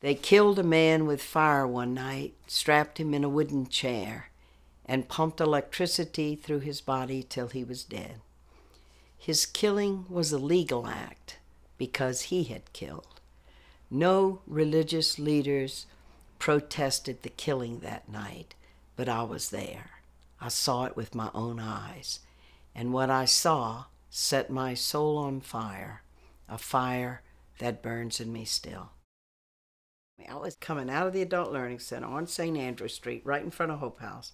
They killed a man with fire one night, strapped him in a wooden chair, and pumped electricity through his body till he was dead. His killing was a legal act because he had killed. No religious leaders protested the killing that night, but I was there. I saw it with my own eyes, and what I saw set my soul on fire, a fire that burns in me still. I was coming out of the Adult Learning Center on St. Andrew Street, right in front of Hope House,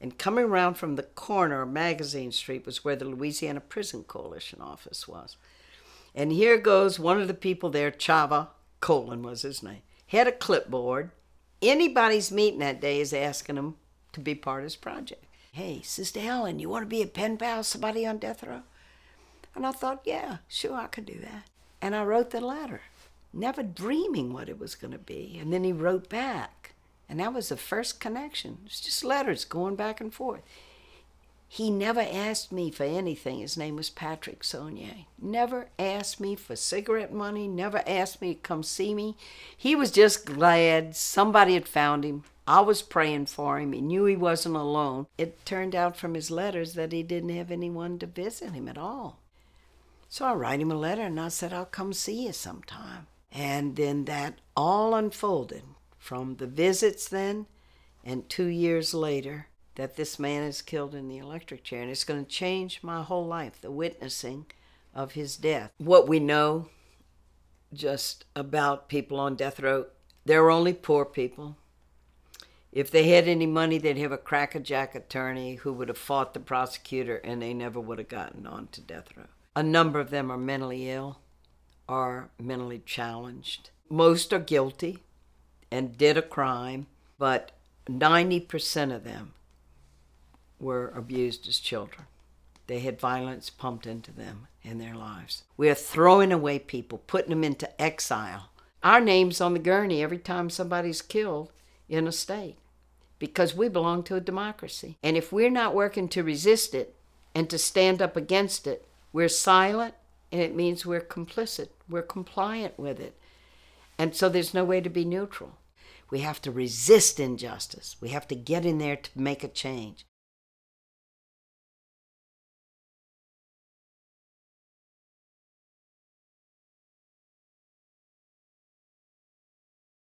and coming around from the corner of Magazine Street was where the Louisiana Prison Coalition office was. And here goes one of the people there, Chava Colin was his name. He had a clipboard. Anybody's meeting that day is asking him to be part of his project. Hey, Sister Helen, you want to be a pen pal of somebody on death row? And I thought, yeah, sure, I could do that. And I wrote the letter, never dreaming what it was going to be. And then he wrote back. And that was the first connection. It was just letters going back and forth. He never asked me for anything. His name was Patrick Sonnier. Never asked me for cigarette money, never asked me to come see me. He was just glad somebody had found him. I was praying for him. He knew he wasn't alone. It turned out from his letters that he didn't have anyone to visit him at all. So I write him a letter and I said, I'll come see you sometime. And then that all unfolded from the visits then and 2 years later that this man is killed in the electric chair. And it's going to change my whole life, the witnessing of his death. What we know just about people on death row, they're only poor people. If they had any money, they'd have a crackerjack attorney who would have fought the prosecutor and they never would have gotten on to death row. A number of them are mentally ill or mentally challenged. Most are guilty and did a crime, but 90% of them were abused as children. They had violence pumped into them in their lives. We are throwing away people, putting them into exile. Our name's on the gurney every time somebody's killed in a state because we belong to a democracy. And if we're not working to resist it and to stand up against it, we're silent, and it means we're complicit. We're compliant with it. And so there's no way to be neutral. We have to resist injustice. We have to get in there to make a change.